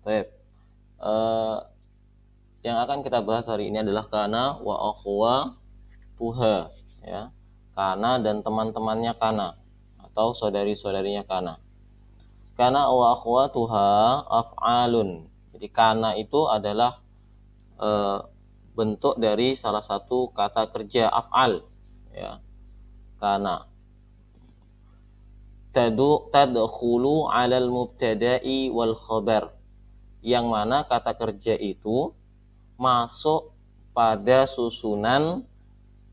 Baik. Yang akan kita bahas hari ini adalah kana wa akhwatuha, ya. Kana dan teman-temannya kana atau saudari-saudarinya kana. Kana wa akhwatuha af'alun. Jadi kana itu adalah bentuk dari salah satu kata kerja af'al, ya. Kana tadkhulu 'alal mubtada'i wal khabar, yang mana kata kerja itu masuk pada susunan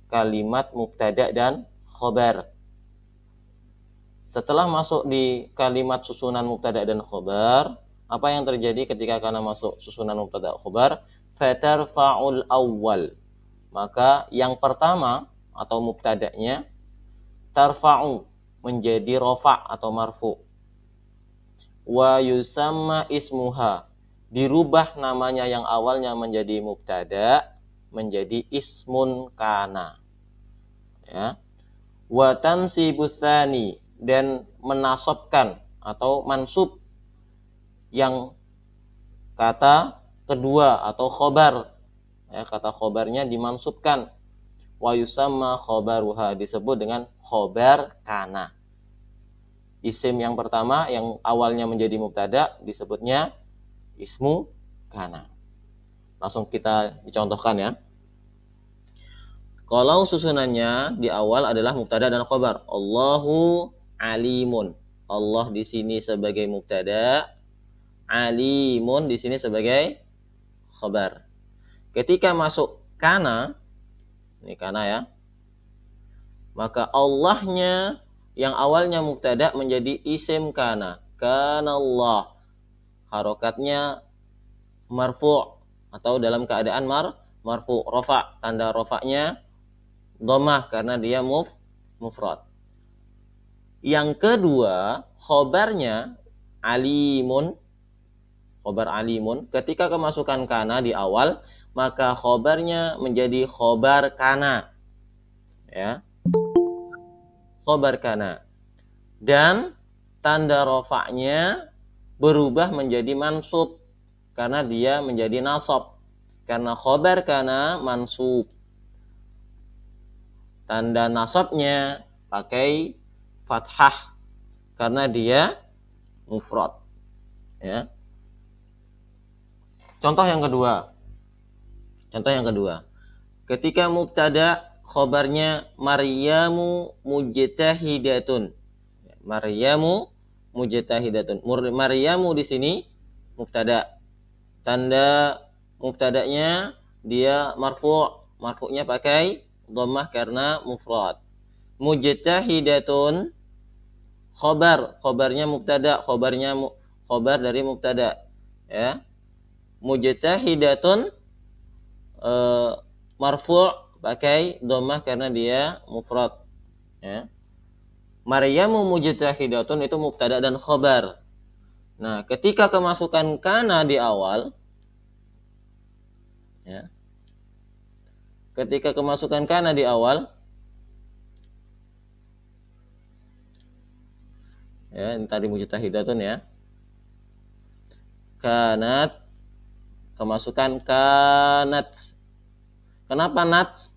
kalimat mubtada dan khabar. Setelah masuk di kalimat susunan mubtada dan khabar, apa yang terjadi ketika kana masuk susunan mubtada khabar? Fatarfa'ul awwal. Maka yang pertama atau mubtada'nya tarfa'u, menjadi rofa atau marfu. Wa yusamma ismuha, dirubah namanya yang awalnya menjadi mubtada menjadi ismun kana, ya. Wa tansibus tsani, dan menasobkan atau mansub yang kata kedua atau khobar, ya, kata khobarnya dimansubkan. Wa yusamma khobaruha, disebut dengan khobar kana. Isim yang pertama yang awalnya menjadi mubtada disebutnya ismu kana. Langsung kita dicontohkan, ya. Kalau susunannya di awal adalah mubtada dan khobar. Allahu alimun. Allah di sini sebagai mubtada, alimun di sini sebagai khobar. Ketika masuk kana, ini kana, ya, maka Allahnya yang awalnya mubtada menjadi isim kana. Kana Allah. Harokatnya marfu' atau dalam keadaan marfu', rofa. Tanda rofa'nya dhammah karena dia mufrad. Yang kedua, khobarnya alimun, khobar alimun. Ketika kemasukan kana di awal, maka khobarnya menjadi khobar kana, ya, khobar kana. Dan tanda rofa'nya berubah menjadi mansub karena dia menjadi nasab. Karena khobar kana mansub, tanda nasabnya pakai fathah karena dia mufrad, ya. Contoh yang kedua. Ketika mubtada khobarnya Maryamu mujtahidatun. Maryamu mujtahidatun. Maryamu di sini mubtada. Tanda mubtadanya dia marfu'. Marfu'nya pakai dhammah karena mufrad. Mujtahidatun khobarnya mubtada, khobar dari mubtada, ya. Mujtahidatun marfu' pakai dhammah karena dia mufrad, ya. Maryamu mujtahidatun itu mubtada dan khobar. Nah, ketika kemasukan kana di awal, ya, ketika kemasukan kana di awal, ya, ini tadi mujtahidatun, ya. Kanat, kemasukan kanat. Kenapa nat?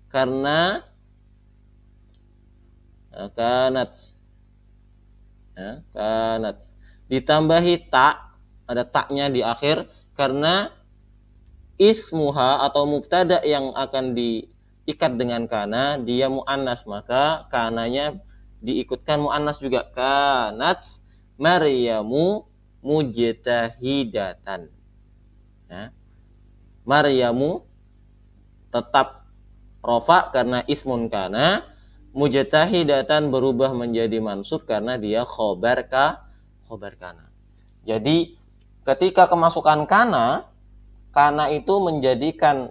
Karena kanat, ya, kanat ditambahi tak, ada taknya di akhir karena ismuha atau mubtada yang akan diikat dengan kana dia muannas, maka kananya diikutkan muannas juga. Kanat Maryamu mujtahidatan, ya. Maryamu tetap rofa karena ismun kana, mujtahidatan berubah menjadi mansub karena dia khobar kana. Jadi ketika kemasukan kana itu menjadikan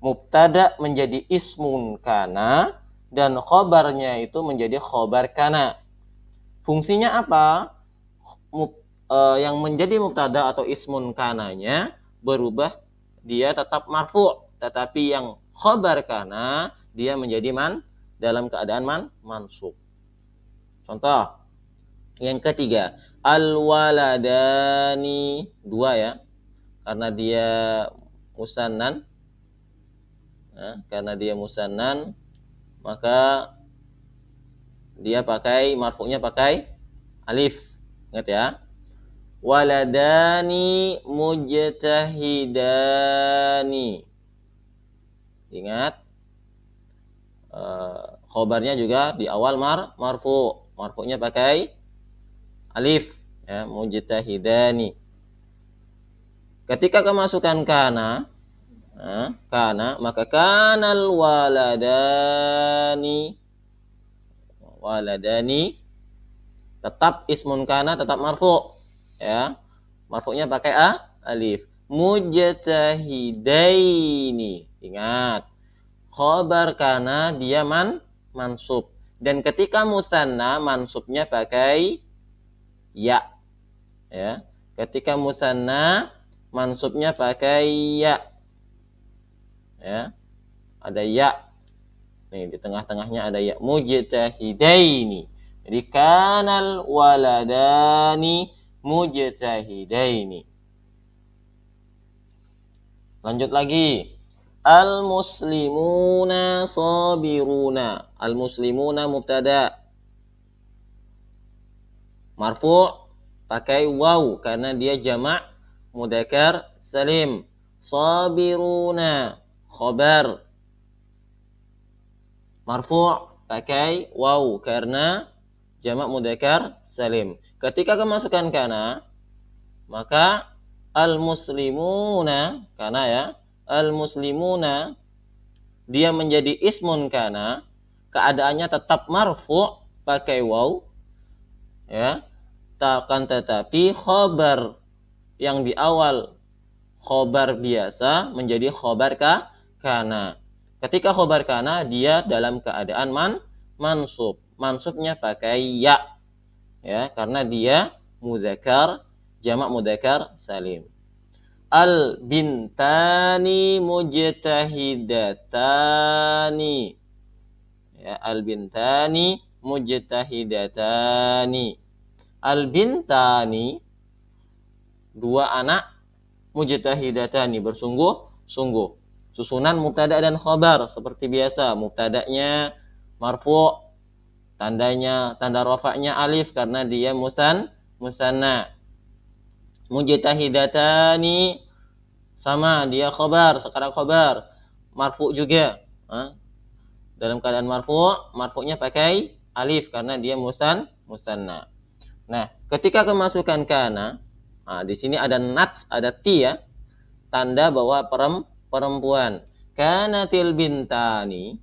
mubtada menjadi ismun kana dan khobarnya itu menjadi khobar kana. Fungsinya apa? Yang menjadi mubtada atau ismun kananya berubah, dia tetap marfu', tetapi yang khobar kana dia menjadi dalam keadaan mansub. Contoh, Yang ketiga, al-waladani, dua ya, karena dia musannan, ya, karena dia musannan, maka dia pakai marfu'nya pakai alif. Ingat ya. Waladani mujtahidani. Ingat, khobarnya juga di awal marfu. Marfu'nya pakai alif, ya, mujtahidani. Ketika kemasukan kana, maka kanal waladani tetap ismun kana, tetap marfu, ya. Marfu'nya pakai alif. Mujtahidaini. Ingat, khobar kana dia mansub. Dan ketika musanna mansubnya pakai ya. Ya. Ketika musanna mansubnya pakai ya. Ya. Ada ya. Nih di tengah-tengahnya ada ya. Mujtahidaini. Jadi kanal waladani mujtahidaini. Lanjut lagi. Al-muslimuna sabiruna. Al-muslimuna mubtada. Marfu' pakai waw karena dia jamak mudzakkar salim. Sabiruna khabar. Marfu' pakai waw karena jamak mudzakkar salim. Ketika kemasukan kana, maka al-muslimuna, kana ya, al-muslimuna dia menjadi ismun kana, keadaannya tetap marfu' pakai waw, ya. Akan tetapi khobar yang di awal khobar biasa menjadi khobar kana. Ketika khobar kana dia dalam keadaan mansub. Mansubnya pakai ya. Ya, karena dia mudzakkar, jamak mudzakkar salim. Al bintani mujtahidatani. Ya, al bintani mujtahidatani. Al bintani dua anak, mujtahidatani bersungguh-sungguh. Susunan mubtada dan khabar seperti biasa. Mubtadanya marfu', tanda rafa'nya alif karena dia musanna. Mujtahidatani sama dia khabar, sekarang khabar marfu' juga. Dalam keadaan marfu'nya pakai alif karena dia musanna. Nah, ketika kemasukan kana, di sini ada nats, ada ti ya, tanda bahwa perempuan. Kanatil bintani,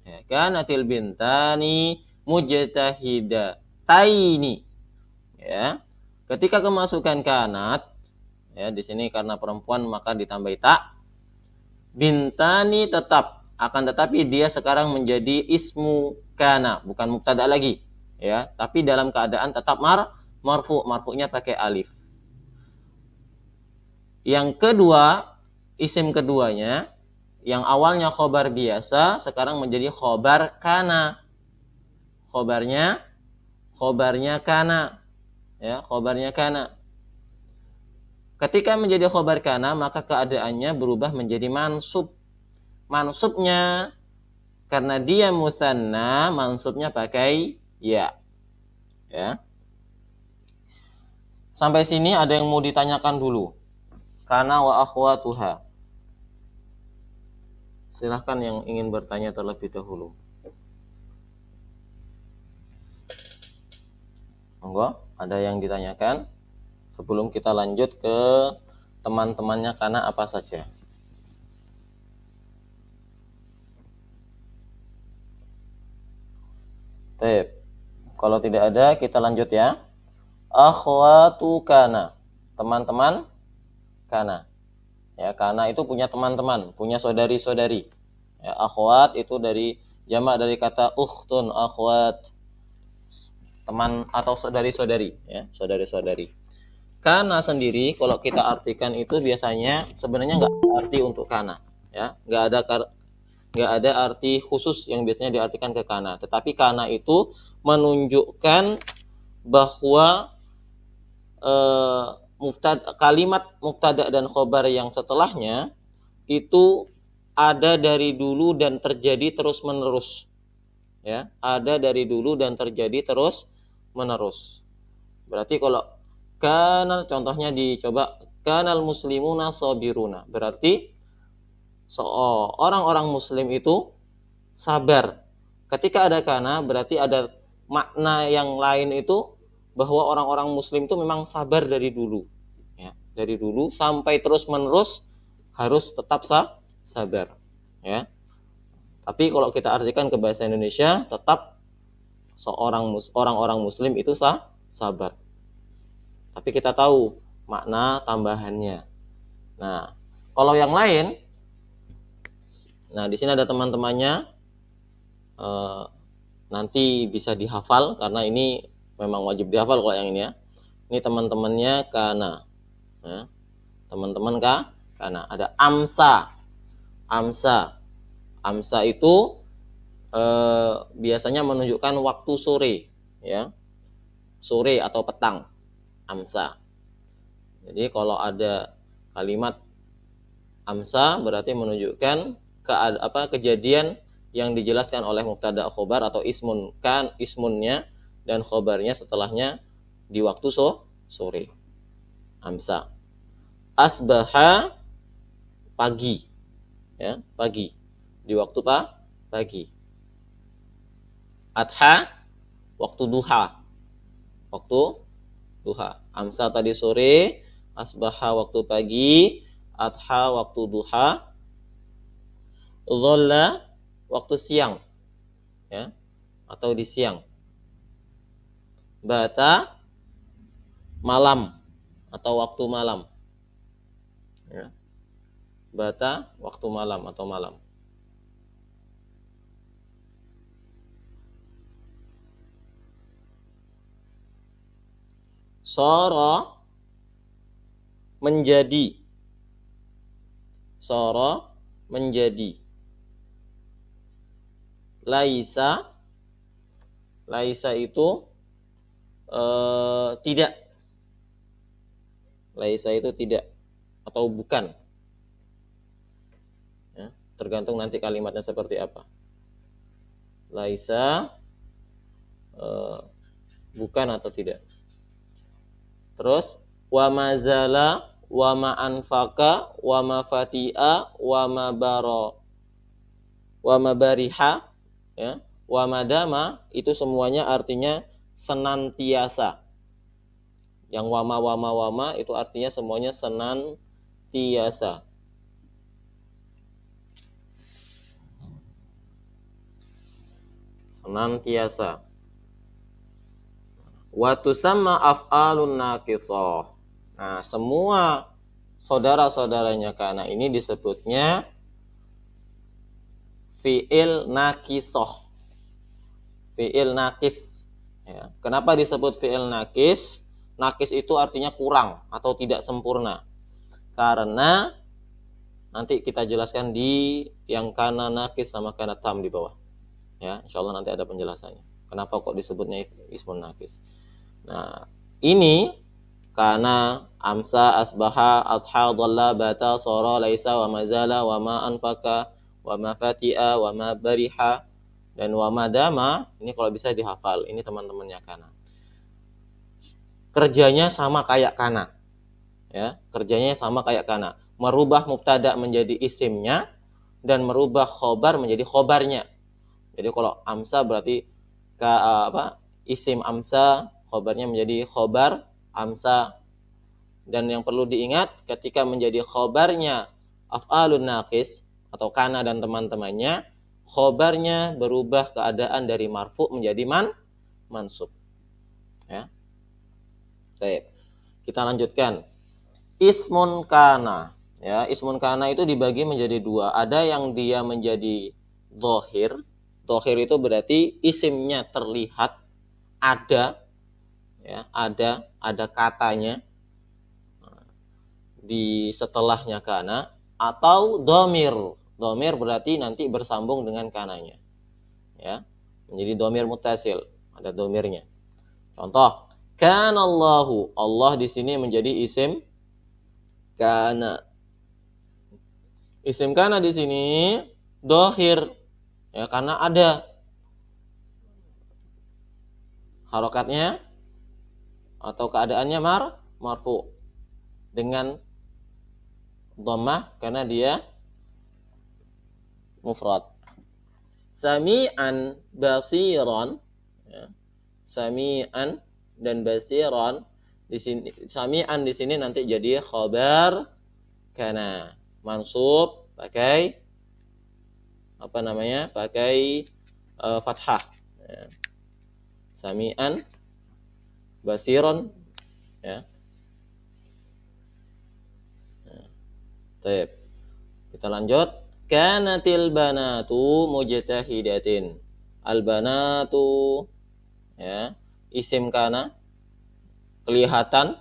ya, kanatil bintani mujtahidataini. Ya. Ketika kemasukan kanat, ya, di sini karena perempuan maka ditambah ta. Bintani tetap, akan tetapi dia sekarang menjadi ismu kana, bukan mubtada lagi, ya, tapi dalam keadaan tetap marfu'nya pakai alif. Yang kedua, isim keduanya yang awalnya khobar biasa sekarang menjadi khobar kana. Khobarnya kana, ya, khobarnya kana. Ketika menjadi khobar kana maka keadaannya berubah menjadi mansub. Mansubnya karena dia musanna, mansubnya pakai ya. Ya. Sampai sini ada yang mau ditanyakan dulu? Kana wa akhwatuha. Silahkan yang ingin bertanya terlebih dahulu. Monggo, ada yang ditanyakan? Sebelum kita lanjut ke teman-temannya kana apa saja. Baik. Kalau tidak ada, kita lanjut ya. Akhwatu kana. Teman-teman kana. Ya, kana itu punya teman-teman, punya saudari-saudari. Ya, akhwat itu dari jamak dari kata ukhtun, akhwat. Teman atau saudari-saudari, ya, saudari-saudari. Kana sendiri kalau kita artikan itu biasanya sebenarnya nggak arti untuk kana, ya, nggak ada arti khusus yang biasanya diartikan ke kana. Tetapi kana itu menunjukkan bahwa kalimat mubtada dan khobar yang setelahnya itu ada dari dulu dan terjadi terus-menerus. Ya, ada dari dulu dan terjadi terus-menerus. Berarti kalau kanal, contohnya dicoba, kanal muslimuna sabiruna. Berarti orang-orang muslim itu sabar. Ketika ada kana, berarti ada makna yang lain itu bahwa orang-orang muslim itu memang sabar dari dulu. Ya, dari dulu sampai terus-menerus harus tetap sabar. Ya. Tapi kalau kita artikan ke bahasa Indonesia, tetap orang-orang muslim itu sabar. Tapi kita tahu makna tambahannya. Nah, kalau yang lain, nah di sini ada teman-temannya, nanti bisa dihafal karena ini memang wajib dihafal kalau yang ini ya. Ini teman-temannya kana. Ya. Teman-teman kana. Ada amsa. Amsa itu biasanya menunjukkan waktu sore, ya, sore atau petang, amsa. Jadi kalau ada kalimat amsa berarti menunjukkan kejadian yang dijelaskan oleh mubtada khobar atau ismunnya dan khobarnya setelahnya di waktu sore, amsa. Asbaha, pagi, ya, pagi, di waktu pagi. Adha, waktu duha. Amsa tadi sore, asbaha waktu pagi, adha waktu duha, dhalla waktu siang, ya, atau di siang. Bata, malam atau waktu malam. Ya. Bata, waktu malam atau malam. Sara, menjadi. Sara, menjadi. Laisa, laisa itu tidak. Laisa itu tidak atau bukan. Ya, tergantung nanti kalimatnya seperti apa. Laisa, bukan atau tidak. Terus wa mazala, wa ma anfaqa, wa ma fati'a, wa ma baro, wa ma bariha, ya, wa madama itu semuanya artinya senantiasa. Yang wama itu artinya semuanya senantiasa. Senantiasa. Wa tusamma af'alun naqisah. Nah, semua saudara-saudaranya kana ini disebutnya fi'il naqisah. Fi'il naqis. Ya. Kenapa disebut fi'il naqis? Naqis itu artinya kurang atau tidak sempurna. Karena nanti kita jelaskan di yang kana naqis sama kana tam di bawah. Ya, insyaallah nanti ada penjelasannya. Kenapa kok disebutnya ismun naqis? Nah, ini kana, amsa, asbaha, adha, dhalla, bata, sara, laisa, wa mazala, wa ma anfaqa, wa ma fati'a, wa ma bariha, dan wa madama. Ini kalau bisa dihafal, ini teman-temannya kana. Kerjanya sama kayak kana. Ya, kerjanya sama kayak kana. Merubah mubtada menjadi isimnya dan merubah khobar menjadi khobarnya. Jadi kalau amsa berarti isim amsa, khobarnya menjadi khobar amsa. Dan yang perlu diingat ketika menjadi khobarnya af'alun naqis atau kana dan teman-temannya, khobarnya berubah keadaan dari marfu menjadi mansub. Ya. Baik. Kita lanjutkan. Ismun kana. Ya, ismun kana itu dibagi menjadi dua. Ada yang dia menjadi dhahir. Dhahir itu berarti isimnya terlihat, ada, ya, ada katanya di setelahnya kana, atau dhamir. Dhamir berarti nanti bersambung dengan kananya, ya, menjadi dhamir muttasil, ada dhamirnya. Contoh, Kana Allahu. Allah di sini menjadi isim kana. Isim kana di sini dohir, ya, karena ada harokatnya atau keadaannya marfu dengan dhammah karena dia mufrad. Sami'an basiran, ya. Sami'an dan basiran di sini, sami'an di sini nanti jadi khabar kana, mansub pakai apa namanya? Pakai fathah. Ya. Sami'an basiran, ya. Baik. Kita lanjut. Kanatil banatu mujtahidatin. Al banatu, ya, isim kana, kelihatan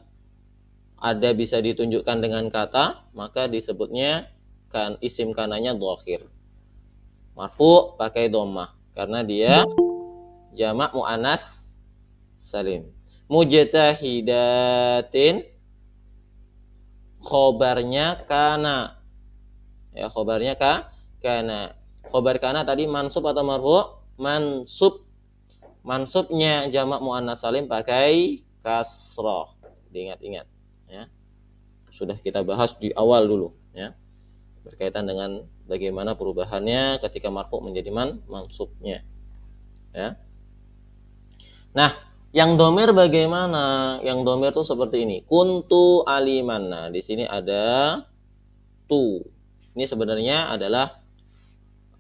ada bisa ditunjukkan dengan kata, maka disebutnya kan isim kananya dhahir. Marfu pakai dhammah karena dia jamak muannas salim. Mujtahidatin khobarnya kana, ya, khobarnya kana. Khobar kana tadi mansub atau marfu? Mansub. Mansubnya jamak muannas salim pakai kasrah. Diingat-ingat, ya. Sudah kita bahas di awal dulu, ya, berkaitan dengan bagaimana perubahannya ketika marfu menjadi mansubnya, ya. Nah, yang domir bagaimana? Yang domir tuh seperti ini. Kuntu aliman. Nah, di sini ada tu. Ini sebenarnya adalah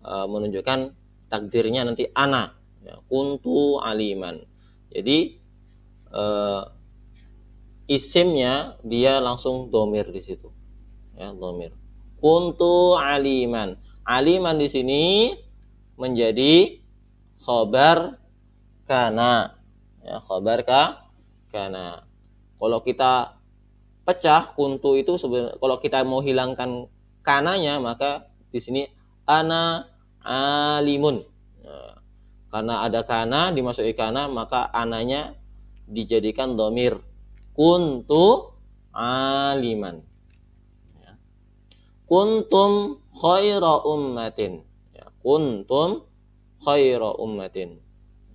menunjukkan takdirnya nanti ana, ya, kuntu aliman. Jadi isimnya dia langsung domir di situ, ya, domir. Kuntu aliman. Aliman di sini menjadi khobar kana, ya, khobar kana. Kalau kita pecah kuntu itu sebenarnya, kalau kita mau hilangkan kananya, maka di sini ana alimun. Nah, karena ada kana dimasuki kana, maka ananya dijadikan domir. Kuntu aliman. Ya. Kuntum khaira ummatin. Ya. Kuntum khaira ummatin.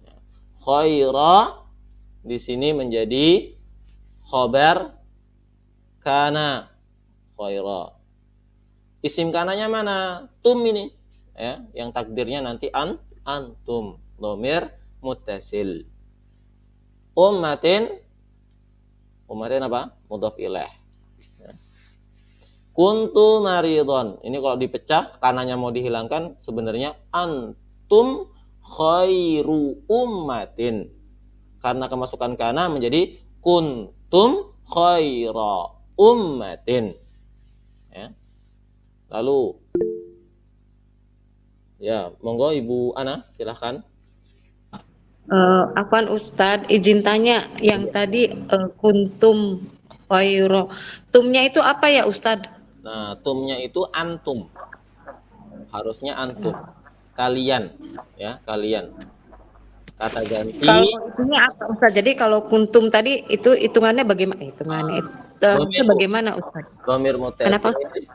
Ya. Khaira di sini menjadi khobar kana, khaira. Isim kananya mana? Tum ini, ya, yang takdirnya nanti antum, dhamir muttasil. Ummatin apa? Mudhaf ilaih. Ya. Kuntu maridon. Ini kalau dipecah kananya mau dihilangkan, sebenarnya antum khairu ummatin. Karena kemasukan kana menjadi kuntum khaira ummatin. Ya. Lalu, ya, monggo Ibu Ana, silahkan. Afwan Ustadz, izin tanya yang tadi kuntum khairo. Tumnya itu apa ya Ustadz? Nah, tumnya itu antum. Harusnya antum. Kalian, ya, kalian. Kata ganti. Kalau itunya apa Ustadz? Jadi kalau kuntum tadi itu hitungannya bagaimana? Itu bagaimana Ustadz? Dhamir Kenapa? muttasil.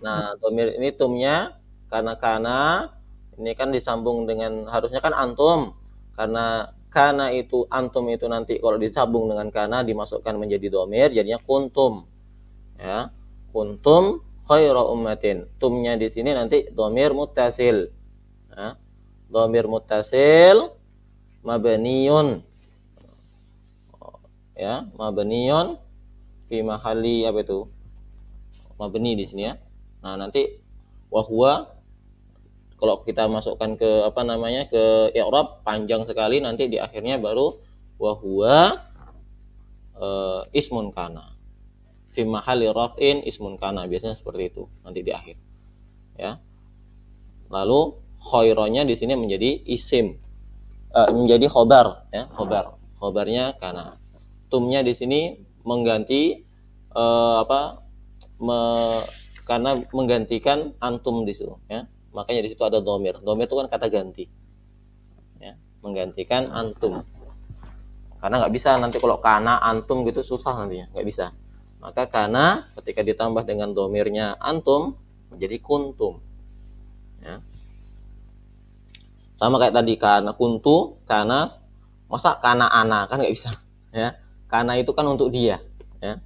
Nah, dhamir ini tumnya karena kana ini kan disambung dengan, harusnya kan antum. Karena kana itu antum itu nanti kalau disambung dengan kana dimasukkan menjadi dhamir, jadinya kuntum. Ya. Kuntum khaira ummatin. Tumnya di sini nanti dhamir muttasil. Ya. Dhamir muttasil mabniyun. Ya, mabniyun fi mahalli apa itu? Mabni di sini, ya. Nah, nanti wahwa kalau kita masukkan ke apa namanya ke i'rab panjang sekali, nanti di akhirnya baru wahwa ismun kana. Fi mahalli raf'in ismun kana, biasanya seperti itu nanti di akhir. Ya. Lalu khaironya di sini menjadi isim. Menjadi khobar, ya, khobar. Khobarnya kana. Tumnya di sini mengganti karena menggantikan antum di situ, ya. Makanya di situ ada dhamir. Dhamir itu kan kata ganti, ya, menggantikan antum. Karena nggak bisa nanti kalau kana antum gitu susah nantinya, nggak bisa. Maka kana ketika ditambah dengan domirnya antum menjadi kuntum. Ya. Sama kayak tadi kana kuntu, kana masa kana ana kan nggak bisa. Ya. Kana itu kan untuk dia. Ya.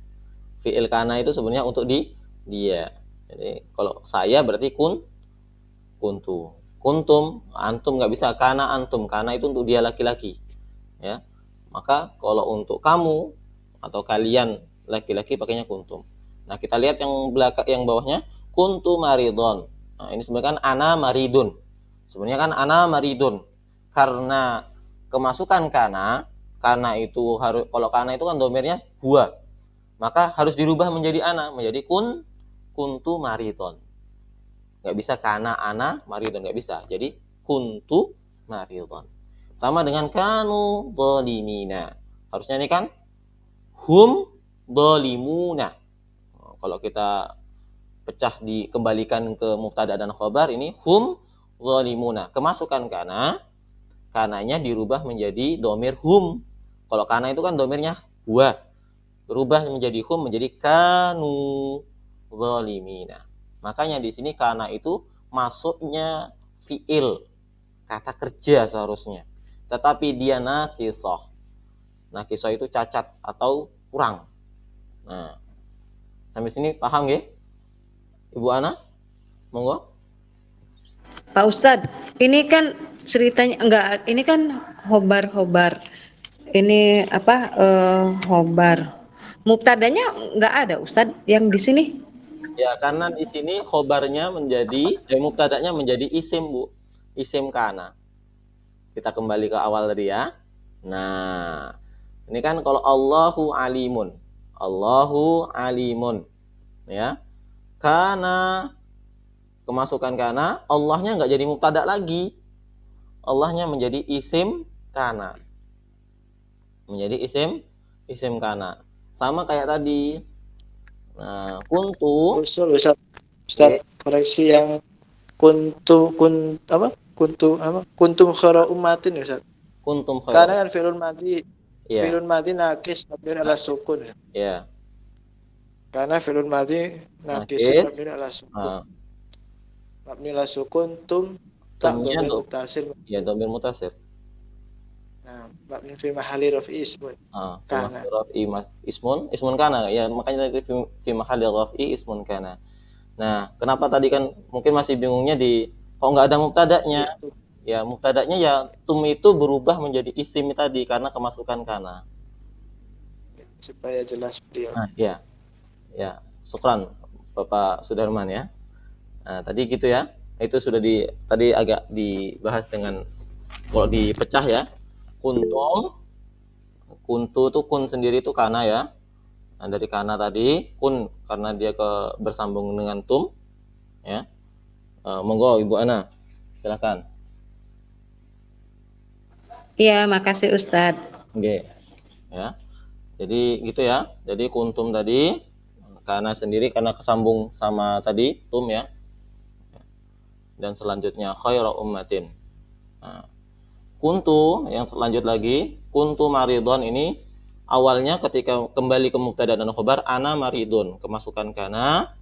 Fi'il kana itu sebenarnya untuk dia. Jadi kalau saya berarti kuntu. Kuntum, antum nggak bisa. Kana antum, kana itu untuk dia laki-laki. Ya. Maka kalau untuk kamu atau kalian laki-laki pakainya kuntum. Nah, kita lihat yang belakang, yang bawahnya kuntu maridon. Nah, ini sebenarnya kan ana maridun. Sebenarnya kan ana maridun. Karena kemasukan kana itu harus, kalau kana itu kan domirnya huwa. Maka harus dirubah menjadi ana, menjadi kuntu maridon. Nggak bisa kana ana maridon, nggak bisa. Jadi kuntu maridon. Sama dengan kanu dhalimina. Harusnya ini kan hum dhalimuna. Kalau kita pecah dikembalikan ke mubtada dan khobar, ini hum dhalimuna. Kemasukan kananya dirubah menjadi domir hum. Kalau kana itu kan domirnya huwa. Berubah menjadi hum, menjadi kanu dhalimina. Makanya di sini kana itu masuknya fiil, kata kerja seharusnya. Tetapi dia nakisah. Nakisah itu cacat atau kurang. Nah, sampai sini paham ya? Ibu Ana? Monggo. Pak Ustadz, ini kan ceritanya enggak, ini kan hobar. Ini apa hobar. Mubtadanya enggak ada Ustadz yang di sini. Ya, karena di sini khobarnya menjadi mubtadanya menjadi isim, Bu. Isim kana. Kita kembali ke awal tadi ya. Nah, ini kan kalau Allahu alimun. Allahu alimun. Ya. Kana, kemasukan kana, Allahnya nggak jadi mubtada lagi. Allahnya menjadi isim kana. Menjadi isim kana. Sama kayak tadi. Nah, kuntu. Ustaz, koreksi yang kuntum khara ummatin ya Ustaz. Kuntum khair. Karena kan fi'lun madhi. Iya. Fi'lun madhi nakis mabniun ala sukun. Iya. Karena fi'lun madhi nakis mabniun ala sukun. Mabni ala sukun tum tak dhamir muttasil. Ya, dhamir muttasil. Nah, mabni fi mahalli raf'i ismun. Kana. Raf'i ismun kana. Ya, makanya tadi fi mahalli raf'i ismun kana. Nah, kenapa tadi kan mungkin masih bingungnya di kok nggak ada mubtada'nya? Ya, mubtada'nya ya tum itu berubah menjadi isim tadi karena kemasukan kana. Supaya jelas beliau. Nah, ya. Ya, syukran Bapak Sudarman ya. Nah, tadi gitu ya. Itu sudah tadi agak dibahas dengan kalau dipecah ya. Kuntu tuh kun sendiri tuh kana ya. Nah, dari kana tadi kun karena dia bersambung dengan tum ya. Monggo Ibu Ana, silakan. Iya, makasih Ustadz. Oke. Ya. Jadi gitu ya. Jadi kuntum tadi kana sendiri karena kesambung sama tadi tum ya. Dan selanjutnya khairu ummatin. Nah, kuntu yang lanjut lagi, kuntu maridon ini awalnya ketika kembali ke mubtada dan khobar ana maridun, kemasukan kana,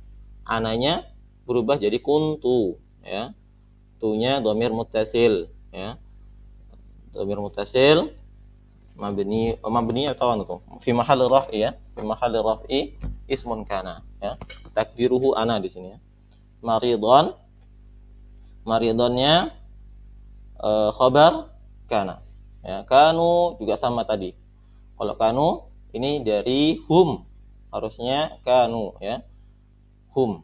ananya berubah jadi kuntu ya. Tunya dhamir muttasil ya. Dhamir muttasil mabni atau itu fi mahalli raf'i ya. Fi mahalli raf'i ismun kana ya. Takdiruhu ana di sini ya. Maridonnya khobar kana ya. Kanu juga sama tadi. Kalau kanu ini dari hum, harusnya kanu ya, hum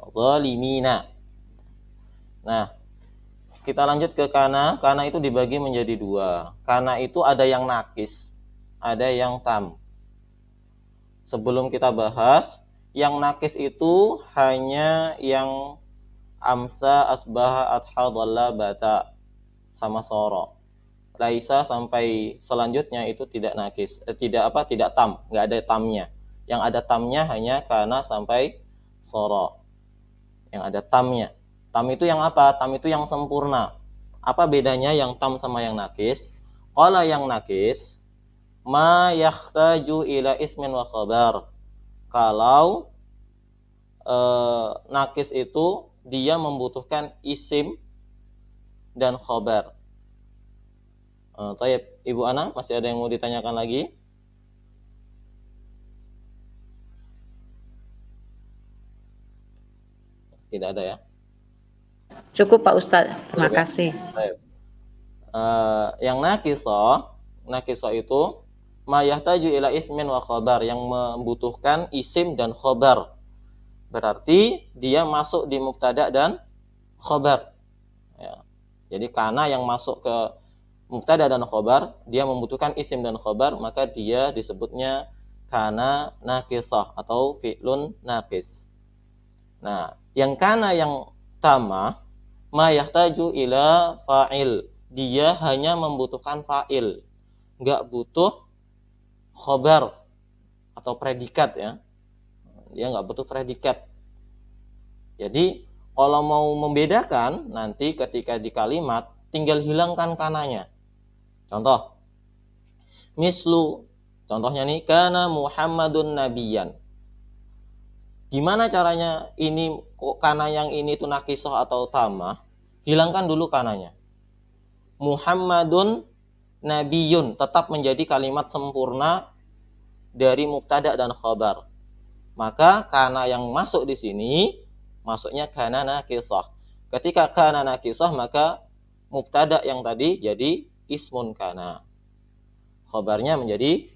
zalimina. Nah, kita lanjut ke kana. Kana itu dibagi menjadi dua. Kana itu ada yang nakis, ada yang tam. Sebelum kita bahas, yang nakis itu hanya yang amsa, asbaha, adha, dhalla, bata sama soro. Laisa sampai selanjutnya itu tidak nakis, tidak tam, nggak ada tamnya. Yang ada tamnya hanya kana sampai soro. Yang ada tamnya. Tam itu yang apa? Tam itu yang sempurna. Apa bedanya yang tam sama yang nakis? Kalau yang nakis ma yahtaju ila ismin wa khabar. Kalau nakis itu dia membutuhkan isim dan khabar. Taib, Ibu Ana, masih ada yang mau ditanyakan lagi? Tidak ada ya? Cukup Pak Ustadz, terima Cukup ya? kasih. Taib. Yang nakisoh itu ma yahtaju ila ismin wa khabar, yang membutuhkan isim dan khabar. Berarti dia masuk di mubtada dan khabar. Ya. Jadi karena yang masuk ke mubtada dan khabar, dia membutuhkan isim dan khabar, maka dia disebutnya kana nakisah atau fi'lun nakis. Nah, yang kana yang tamah, ma yahtaju ila fa'il. Dia hanya membutuhkan fa'il, nggak butuh khobar atau predikat ya. Dia nggak butuh predikat. Jadi kalau mau membedakan nanti ketika di kalimat tinggal hilangkan kananya. Contoh, mislu, contohnya nih, kana Muhammadun nabiyan. Gimana caranya ini kana yang ini itu nakisah atau tamah? Hilangkan dulu kananya. Muhammadun nabiyun tetap menjadi kalimat sempurna dari mubtada dan khabar. Maka kana yang masuk di sini masuknya kana nakisah. Ketika kana nakisah maka mubtada yang tadi jadi ismun kana. Khabarnya menjadi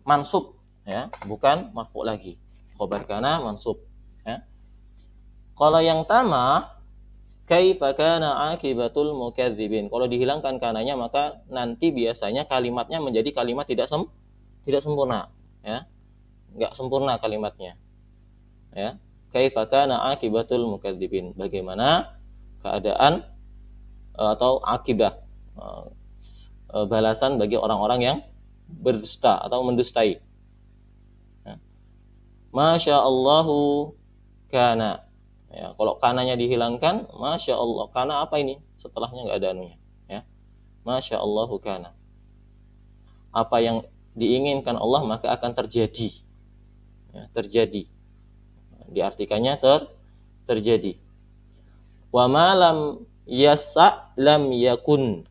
mansub ya, bukan marfu lagi. Khabar kana mansub ya. Kalau yang tamah, kaifa kana akibatul mukadzibin. Kalau dihilangkan kananya maka nanti biasanya kalimatnya menjadi kalimat tidak sempurna ya. Enggak sempurna kalimatnya. Ya. Kaifa kana akibatul mukadzibin. Bagaimana keadaan atau akibah balasan bagi orang-orang yang berdusta atau mendustai. Ya. Masya Allahu kana. Ya, kalau kananya dihilangkan, Masya Allah, kana apa ini? Setelahnya nggak ada anunya. Ya. Masya Allahu kana. Apa yang diinginkan Allah maka akan terjadi. Ya, terjadi. Diartikannya terjadi. Wa ma lam yasa lam yakun.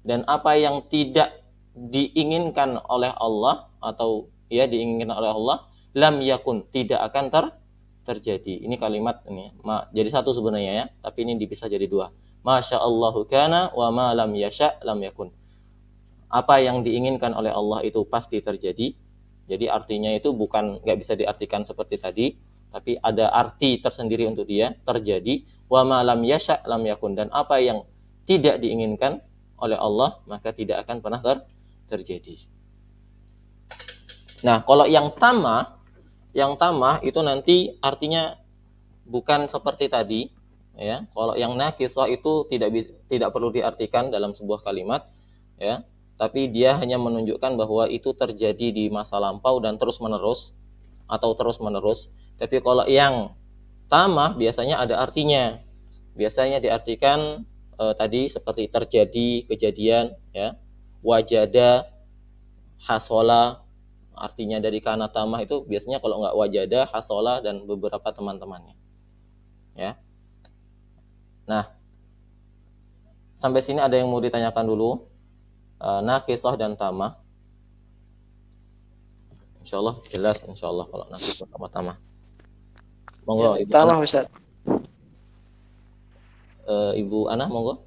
Dan apa yang tidak diinginkan oleh Allah atau ya diinginkan oleh Allah, lam yakun, tidak akan terjadi. Ini kalimat ini. Jadi satu sebenarnya ya, tapi ini dipisah jadi dua. Masya Allahu kana wa ma lam yasha lam yakun. Apa yang diinginkan oleh Allah itu pasti terjadi. Jadi artinya itu bukan nggak bisa diartikan seperti tadi, tapi ada arti tersendiri untuk dia, terjadi. Wa ma lam yasha lam yakun. Dan apa yang tidak diinginkan oleh Allah maka tidak akan pernah terjadi. Nah, kalau yang tamah itu nanti artinya bukan seperti tadi ya. Kalau yang nakisah itu tidak perlu diartikan dalam sebuah kalimat ya, tapi dia hanya menunjukkan bahwa itu terjadi di masa lampau dan terus-menerus atau terus-menerus. Tapi kalau yang tamah biasanya ada artinya. Biasanya diartikan tadi seperti terjadi, kejadian ya. Wajada, hasola. Artinya dari kana tamah itu biasanya kalau nggak wajada, hasola, dan beberapa teman-temannya. Ya. Nah, sampai sini ada yang mau ditanyakan dulu? Nakisah dan tamah. Insyaallah jelas insyaallah kalau nakisah sama tamah. Monggo Ya, Ibu tamah Ana. Ustaz. Ibu Ana monggo.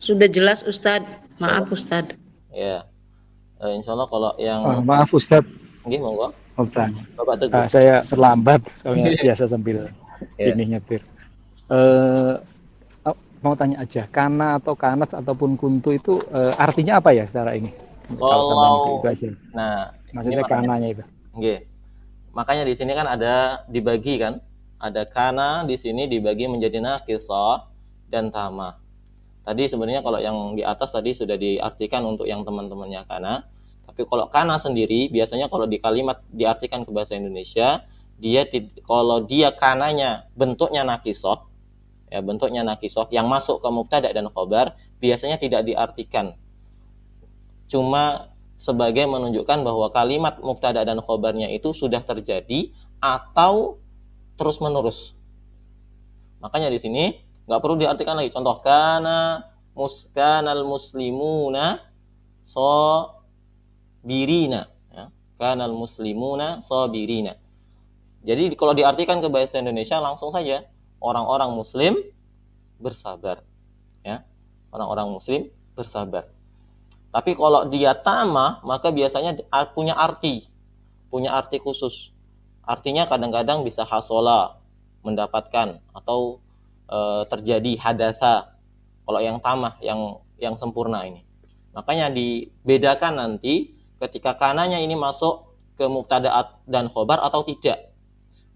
Sudah jelas Ustadz, maaf Ustadz. Ya. Insyaallah kalau yang maaf Ustadz, nggih monggo. mau tanya. Bapak Teguh. Saya terlambat soalnya biasa sambil ini nyetir. Mau tanya aja, kana atau kanat ataupun kuntu itu artinya apa ya secara ini? Kalau itu aja. Nah, maksudnya kananya itu. Nggih. Makanya di sini kan ada dibagi kan? Ada kana di sini dibagi menjadi nakisah dan tamah. Tadi sebenarnya kalau yang di atas tadi sudah diartikan untuk yang teman-temannya kana. Tapi kalau kana sendiri biasanya kalau di kalimat diartikan ke bahasa Indonesia, kalau dia kananya bentuknya nakisah ya, bentuknya naqisoh yang masuk ke mubtada dan khobar biasanya tidak diartikan, cuma sebagai menunjukkan bahwa kalimat mubtada dan khobarnya itu sudah terjadi atau terus menerus. Makanya di sini nggak perlu diartikan lagi. Contoh, kanal muslimuna sabirina, ya. Kanal muslimuna sabirina. Jadi kalau diartikan ke bahasa Indonesia langsung saja orang-orang muslim bersabar, ya. Orang-orang muslim bersabar. Tapi kalau dia tamah, maka biasanya punya arti khusus. Artinya kadang-kadang bisa hasola, mendapatkan, atau terjadi hadatsa. Kalau yang tamah, yang sempurna ini. Makanya dibedakan nanti ketika kananya ini masuk ke mubtada dan khobar atau tidak.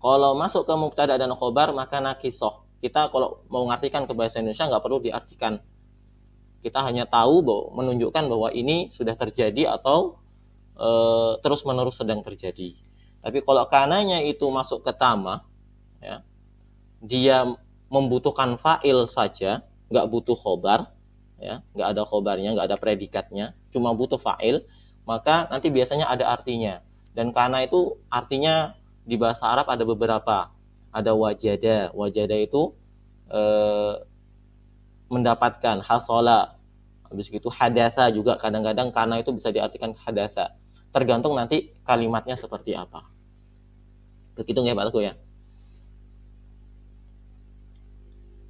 Kalau masuk ke mubtada dan khobar maka naqisoh. Kita kalau mau mengartikan ke bahasa Indonesia nggak perlu diartikan. Kita hanya tahu bahwa menunjukkan bahwa ini sudah terjadi atau terus menerus sedang terjadi. Tapi kalau kananya itu masuk ke tamah, ya, dia membutuhkan fa'il saja, nggak butuh khobar, ya, nggak ada khobarnya, nggak ada predikatnya, cuma butuh fa'il, maka nanti biasanya ada artinya. Dan kana itu artinya di bahasa Arab ada beberapa. Ada wajada itu mendapatkan, hasola. Habis itu hadatsa juga kadang-kadang kana itu bisa diartikan hadatsa. Tergantung nanti kalimatnya seperti apa. Begitu nggak Pak Teguh ya?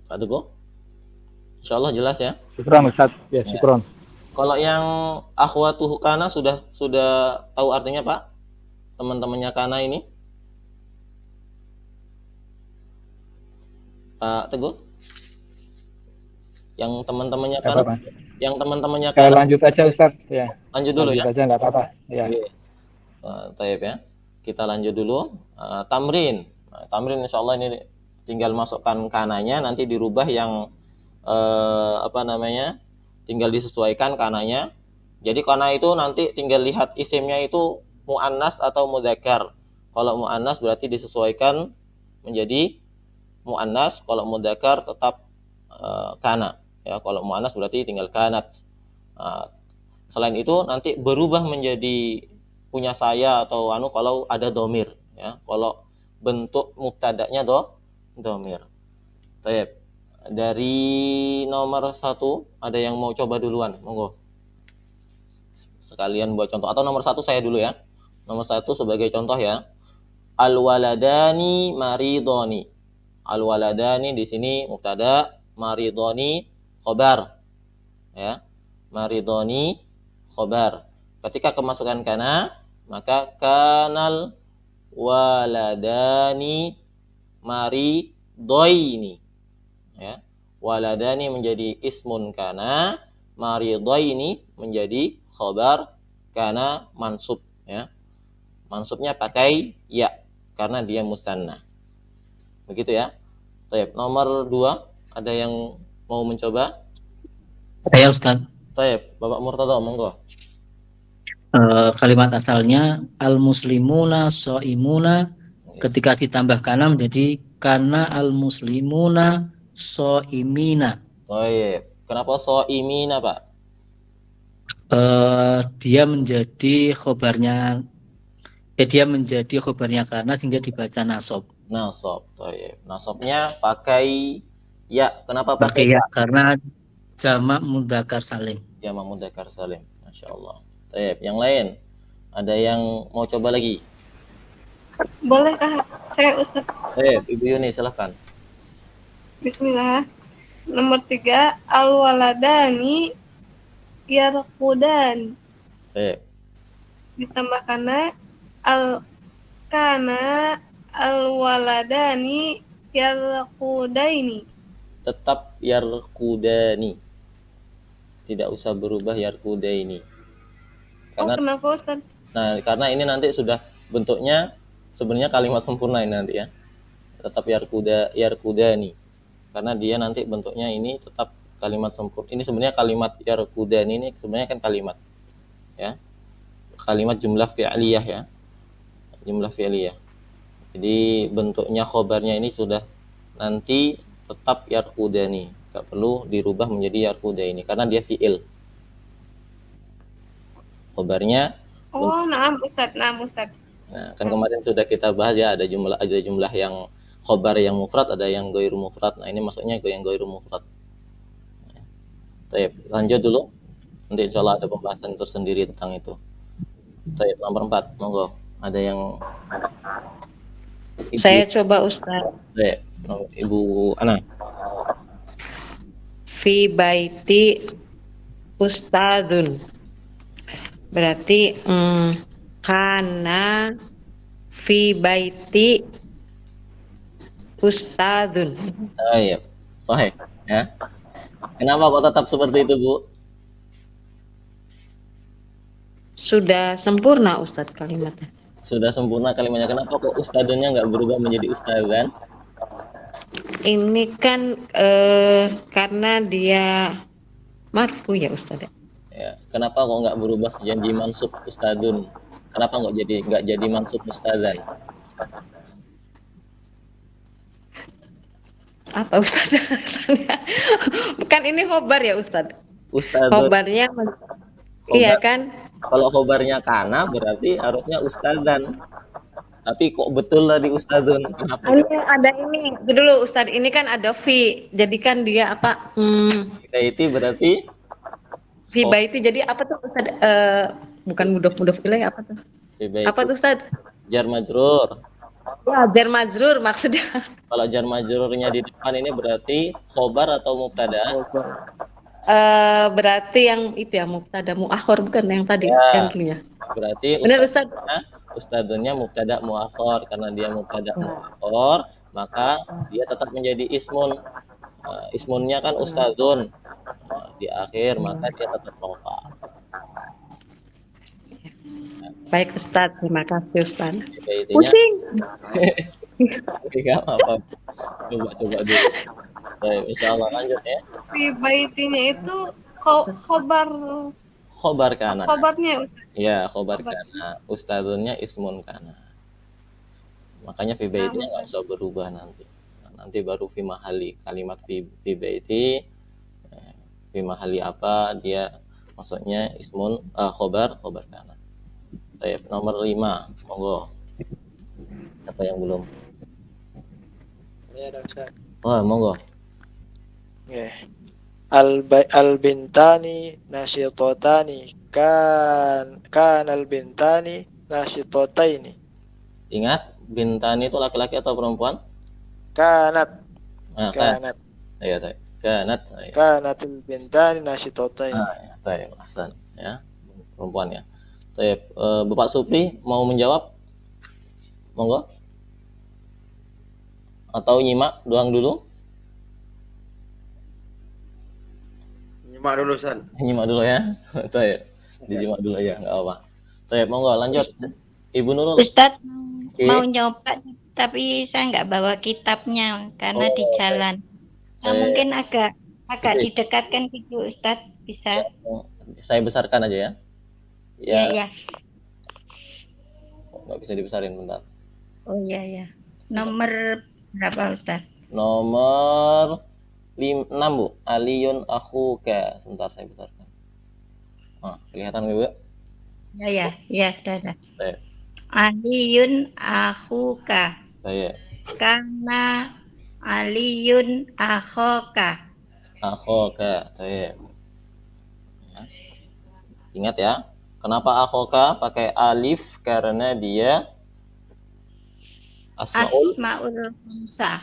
Pak Teguh? Insyaallah jelas ya? Syukron Ustaz. Ya, syukron. Kalau yang akhwatuhu kana sudah tahu artinya Pak? Teman-temannya kana ini? Pak Teguh? Yang teman-temannya kana? Yang teman-temannya kana? Lanjut aja Ustaz. Ya. Lanjut dulu lanjut ya? aja nggak apa-apa. Ya. Taib ya. Kita lanjut dulu. Tamrin. Tamrin insyaallah ini tinggal masukkan kananya, nanti dirubah yang tinggal disesuaikan kananya. Jadi kana itu nanti tinggal lihat isimnya itu muannas atau mudzakkar. Kalau muannas berarti disesuaikan menjadi muannas, kalau mudzakkar tetap kana. Ya, kalau muannas berarti tinggal kanat. Selain itu nanti berubah menjadi punya saya atau kalau ada domir, ya. Kalau bentuk mubtadanya domir. Taib. Dari nomor 1 ada yang mau coba duluan? Monggo. Sekalian buat contoh, atau nomor 1 saya dulu ya. Nomor 1 sebagai contoh ya. Al-waladani maridoni. Al-waladani di sini mubtada, maridoni khobar. Ya. Maridoni khobar. Ketika kemasukan kana, maka kanal waladani maridoini, ya. Waladani menjadi ismun kana, maridoini menjadi khobar kana mansub, ya. Mansubnya pakai ya karena dia mustanna. Begitu ya. Taib. Nomor 2 ada yang mau mencoba? Saya Ustaz. Taib. Bapak Murtada monggo. Kalimat asalnya al-muslimuna so'imuna, ketika ditambah kana menjadi kana al-muslimuna so'imina. Taib. Kenapa so'imina Pak? Dia menjadi khobarnya karena sehingga dibaca nasob. Nasob. Taib. Nasobnya pakai ya. Kenapa pakai ya? Karena jamak mudzakkar salim. Jamak mudzakkar salim. Masyaallah. Taib. Yang lain ada yang mau coba lagi? Boleh Kak, saya Ustaz. Taib. Ibu Yuni silahkan. Bismillah. Nomor 3, al-waladani yarqudan. Taib. Ditambahkan al-kana al-waladani yarqudaini. Tetap yarqudani. Tidak usah berubah yarqudaini. Kenapa Ustaz? Nah, karena ini nanti sudah bentuknya sebenarnya kalimat sempurna ini nanti ya. Tetap yarqudani. Karena dia nanti bentuknya ini tetap kalimat sempurna. Ini sebenarnya kalimat yarqudani ini sebenarnya kan kalimat, ya. Kalimat jumlah fi'liyah ya. Jumlah fi'liyah. Jadi bentuknya khobarnya ini sudah nanti tetap yarkudani, nggak perlu dirubah menjadi yarkudaini karena dia fiil. Khobarnya Oh, naam Ustaz, naam Ustaz. Nah, kan kemarin sudah kita bahas ya, ada jumlah yang khobar yang mufrad, ada yang ghairu mufrad. Nah, ini maksudnya yang ghairu mufrad. Baik, lanjut dulu. Nanti insya Allah ada pembahasan tersendiri tentang itu. Baik, nomor 4, monggo. Ada yang Saya coba Ustaz. Baik, Ibu Ana. Fi baiti ustadzun. Berarti kana fi baiti ustadzun. Baik, sahih ya. Kenapa kok tetap seperti itu, Bu? Sudah sempurna Ustadz kalimatnya. Sudah sempurna kalimatnya. Kenapa kok ustadzunnya nggak berubah menjadi ustadzan? Ini kan karena dia marfu ya Ustadz. Ya, kenapa kok nggak berubah jadi mansub ustadzun? Kenapa nggak jadi mansub ustadzan? Apa Ustadz alasannya? Kan ini khobar ya Ustadz. Ustadzun. Khobarnya iya kan? Kalau khobarnya kana berarti harusnya ustadzan. Tapi kok betul tadi ustadzun? Kenapa? Ini ada ini. Dulu Ustadz, ini kan ada fi. Jadi kan dia apa? Itu berarti Fi baiti. Jadi apa tuh Ustadz? Bukan mudhof ilaih, apa tuh? Apa tuh Ustadz? Jar majrur. Ya, jar majrur maksudnya. Kalau jar majrurnya di depan ini berarti khobar atau mubtada? Berarti yang itu ya mubtada muakhir, bukan yang tadi Ya. yang dulunya. Berarti Benar Ustadz? ustadzunnya mubtada muakhir, karena dia mubtada muakhir, maka dia tetap menjadi ismun. Ismunnya kan ustadzun. Di akhir maka dia tetap rofa. Baik Ustadz, terima kasih Ustadz. Intinya Pusing. Enggak apa. Coba dulu. Baik, insyaallah lanjut ya. Fi baitinya itu Khobar kana. khobarnya Ustaz. Ya, khobar kana. Ustadzunnya ismun kana. Makanya fi baitinya nggak usah berubah nanti. Nanti baru fi mahali, kalimat fi baiti, fi mahali apa dia maksudnya ismun khobar kana. Baik, nomor 5, monggo. Siapa yang belum? Ini ada Ustaz. Oh, monggo. Ya. Al bintani nasyitotani kan al bintani nasyitotaini. Ingat, bintani itu laki-laki atau perempuan? Kanat. Kan. Kanat. Iya, baik. Kanat. Kanatul bintani nasyitotaini. Ya, baik, Hasan ya. Perempuan ya. Baik, Bapak Supri mau menjawab? Monggo. Atau nyimak doang dulu? Nyimak dulu, San. Nyimak dulu ya. Baik. Dijimak dulu ya, enggak apa. Baik, monggo lanjut. Ibu Nurul. Ustadz Oke. mau nyoba tapi saya nggak bawa kitabnya karena di jalan. Nah, mungkin agak didekatkan gitu Ustadz, bisa. Saya besarkan aja ya. Ya. Nggak bisa dibesarin, bentar. Oh ya. Nomor berapa Ustadz? Nomor 6, Bu. Aliyun akhuka. Sebentar saya besarkan. Kelihatan nggak, Bu? Ya, ada. Baik. Aliyun akhuka. Baik. Karena Aliyun akhoka. Akhoka. Baik. Ya. Ingat ya. Kenapa akhoka pakai alif? Karena dia asmaul khamsah.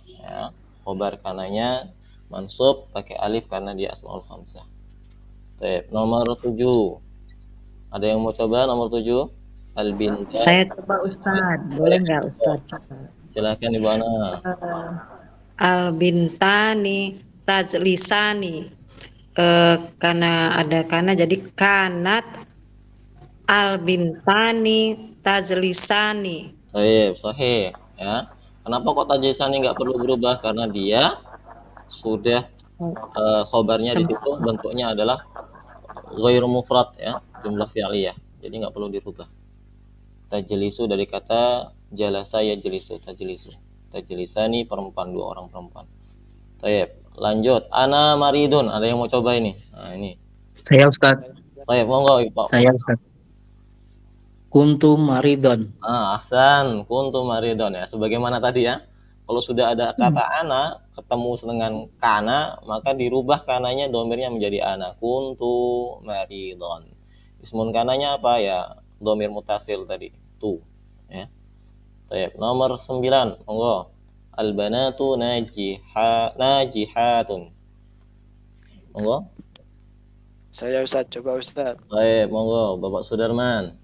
Ya. Khobar kananya mansub pakai alif karena dia asmaul khamsah. Baik. Nomor 7. Ada yang mau coba nomor 7? Al-bintan. Saya coba Ustadz, boleh nggak Ustadz? Silakan Ibu Ana. Al-bintani tajlisani. Karena ada kana jadi kanat al-bintani tajlisani. Baik, sahih ya. Kenapa kok tajlisani nggak perlu berubah? Karena dia sudah khobarnya di situ bentuknya adalah ghairu mufrad ya, jumlah fi'liyah. Jadi nggak perlu dirubah. Tajlisu dari kata jalasa yajlisu, tajlisu. Tajlisani perempuan, 2 orang perempuan. Tayyib. Lanjut. Ana maridun. Ada yang mau coba ini? Nah, ini. Saya Ustaz. Tayyib, monggo, Pak. Saya Ustaz. Kuntu maridon. Ahsan. Kuntu maridun ya. Sebagaimana tadi ya. Kalau sudah ada kata ana ketemu dengan kana, maka dirubah kananya domirnya menjadi ana. Kuntu maridun. Ismun kananya apa ya? Domir mutasil tadi. Tu. Ya. Tayyib. Nomor 9. Monggo. Al-banatu najihatun. Monggo. Saya Ustaz, coba Ustaz. Baik, monggo Bapak Sudarman.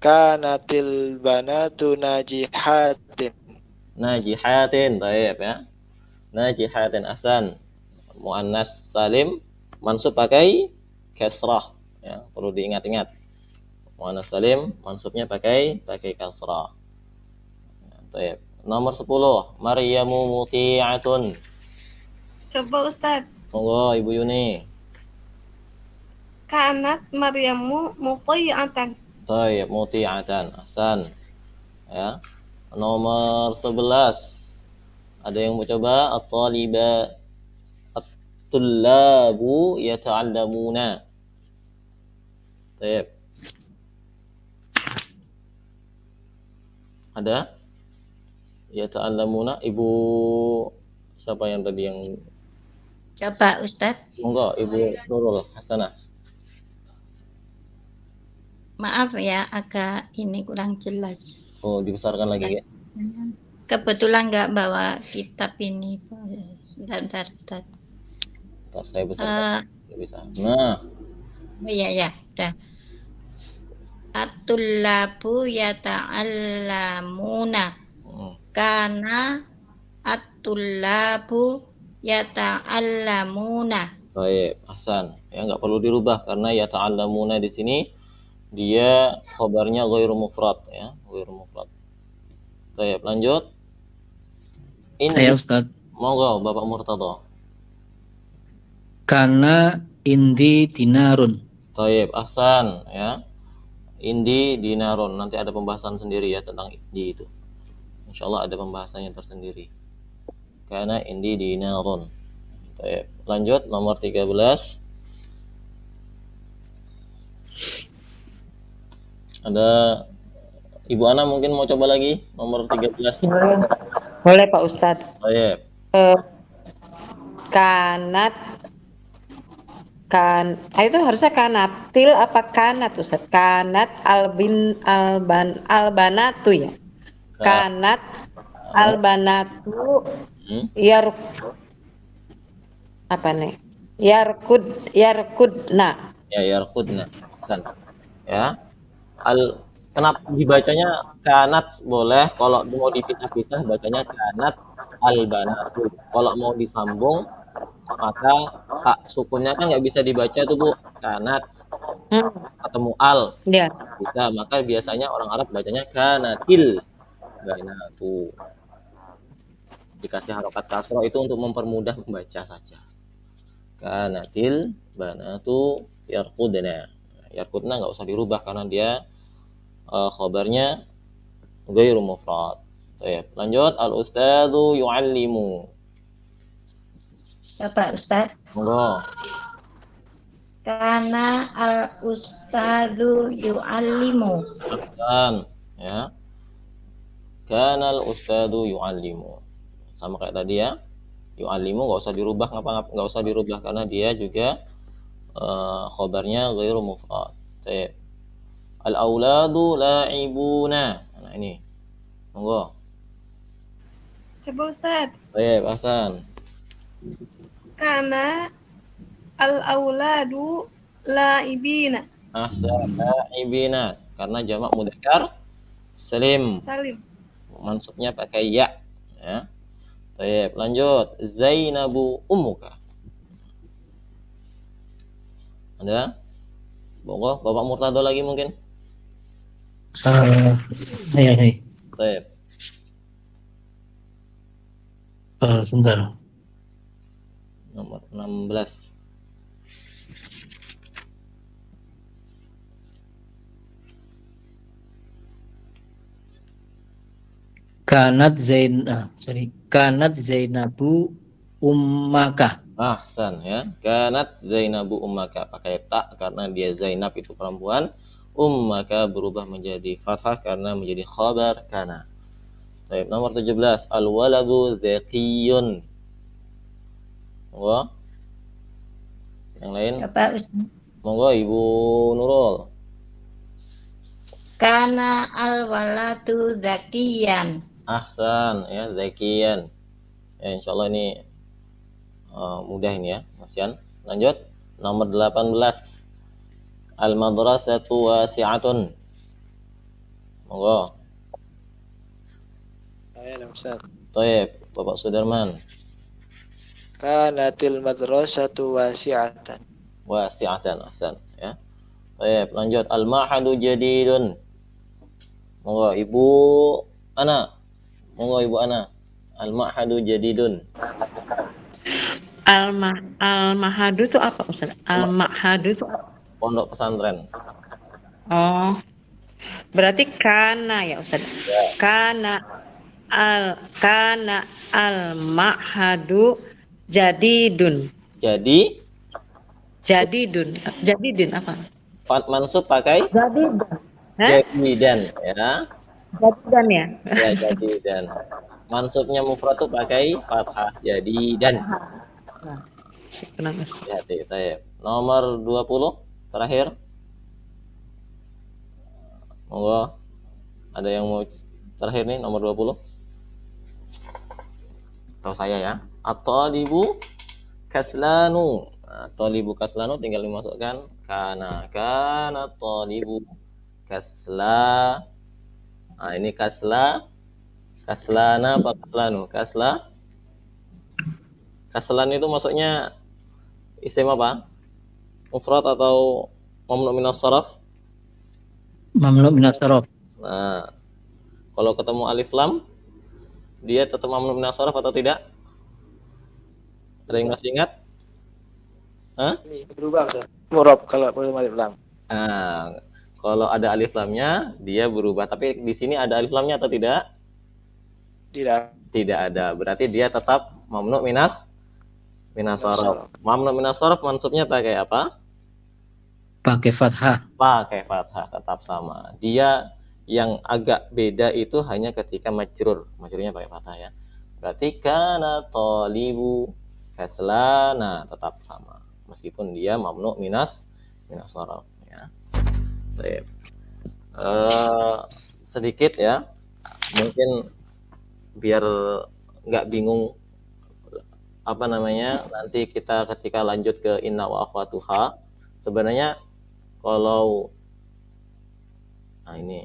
Kanatil banatu najihatin. Najihatin, baik ya. Najihatin ahsan. Muannas salim mansub pakai kasrah ya, perlu diingat-ingat. Muannas salim mansubnya pakai kasrah. Ya, baik. Nomor 10, Maryamu muti'atun. Coba Ustaz. Monggo Ibu Yuni. Kanat Maryamu muti'atan. Baik, muti'atan. Ahsan. Ya. Nomor 11. Ada yang mau coba? At-taliba at-tullabu yata'allamuna. Baik. Ada? Yata'allamuna. Ibu siapa yang tadi yang Coba Ustaz. monggo Ibu Nurul Hasanah. Maaf ya, agak ini kurang jelas. Oh, dibesarkan lagi ya. Kebetulan nggak bawa kitab ini. Bentar, Ustaz. Ntar saya besarkan. Nggak bisa. Nah, Oh iya, udah. At-tullabu yata'allamuna. Kana at-tullabu yata'allamuna. baik, Hasan. Ya nggak perlu dirubah karena yata'allamuna di sini dia khabarnya ghairu mufrad ya, ghairu mufrad. Baik, lanjut. Saya Ustaz. Monggo Bapak Murtadha. Kana indi dinarun. Baik, Hasan ya. Indi dinarun. Nanti ada pembahasan sendiri ya tentang indi itu. Insyaallah ada pembahasannya tersendiri. Kana indi dinarun. Baik, lanjut nomor 13. Ada Ibu Ana mungkin mau coba lagi nomor 13. Boleh Pak Ustadz. Baik. Kanat itu harusnya kanatil apa kanat Ustadz? Kanat albanatu ya. Kanat albanatu apa nih? Yarkudna. Ya, yarkudna. Hasan. Ya. Kenapa dibacanya kanat boleh, kalau mau dipisah-pisah bacanya kanat albanatu. Kalau mau disambung maka tak sukunnya kan nggak bisa dibaca tuh Bu, kanat ketemu al ya. Bisa, maka biasanya orang Arab bacanya kanatil banatu, dikasih harokat kasroh itu untuk mempermudah membaca saja. Kanatil banatu yarkudna. Yarkudna nggak usah dirubah karena dia khabarnya ghairu mufrad. Baik, lanjut. Al ustadzu yu'allimu. Coba Ustaz. Monggo. Kana al ustadzu yu'allimu. Ahsan, ya. Kana al ustadzu yu'allimu. Sama kayak tadi ya. Yu'allimu nggak usah dirubah, nggak usah dirubah karena dia juga khabarnya ghairu mufrad. Baik. Al auladu la'ibuna. Nah ini. Monggo. Coba Ustaz. Baik, Hasan. Kana al-auladu la'ibina. Ahsan, la'ibina. Karena jamak mudzakkar salim. Salim. Mansubnya pakai ya. Ya. Baik, lanjut. Zainabu ummuka. Ada? Monggo, Bapak Murtadha lagi mungkin. Hai. Baik. Sebentar. Nomor 16. Kanat Zainabu ummaka. Ahsan ya. Kanat Zainabu ummaka, pakai tak karena dia Zainab itu perempuan. Ummaka berubah menjadi fathah karena menjadi khabar kana. Baik, nomor 17. Al-waladu dzakiyun. Monggo. Yang lain? Coba Ustaz. Monggo Ibu Nurul. Kana al-waladu zakiyan. Ahsan ya, zakiyan. Ya, insyaallah ini mudah ini ya, Mas Yan. Lanjut. Nomor 18. Al-madrasatu wasi'atun. Monggo. Saya Ustaz. Baik, Bapak Sudarman. Kanatil madrasatu wasi'atan. Wasi'atan, ahsan ya. Baik, lanjut. Al-ma'hadu jadidun. Monggo Ibu Ana. Monggo Ibu Ana. Al-ma'hadu jadidun. Al-mahadu itu apa Ustaz? Al-mahadu itu apa? Pondok pesantren. Oh, berarti kana ya Ustaz. Kana al-mahadu jadidun. Jadidun apa? Mansub pakai Jadidun. jadidan ya. Jadidan ya. Ya, jadidan. Mansubnya mufrad tuh pakai fathah jadidan. Syukran Ustaz. Ya, tayyib. Nomor 20 terakhir. Monggo. Ada yang mau terakhir nih nomor 20? Tahu saya ya. At-talibu kaslanu. At-talibu kaslanu tinggal dimasukkan kana at-talibu kasla. Nah, ini kasla. Kaslana apa kaslanu? Kaslan itu maksudnya isim apa? Mufrad atau mamnu minas sharaf? Mamnu minas sharaf. Nah, kalau ketemu alif lam, dia tetap mamnu minas sharaf atau tidak? Ada yang masih ingat? Hah? Ini berubah Ustaz. Murab kalau belum alif lam. Nah, kalau ada alif lamnya, dia berubah. Tapi di sini ada alif lamnya atau tidak? Tidak. Tidak ada. Berarti dia tetap mamnu minas sharaf. Mamnu minas sharaf mansubnya pakai apa? Pakai fathah. Pakai fathah, tetap sama. Dia yang agak beda itu hanya ketika majrur. Majrurnya pakai fathah ya. Berarti kana talibu kaslana tetap sama. Meskipun dia mamnu minas sharaf ya. Baik. Sedikit ya. Mungkin biar nggak bingung apa namanya, nanti kita ketika lanjut ke inna wa akhwatuha, sebenarnya kalau ini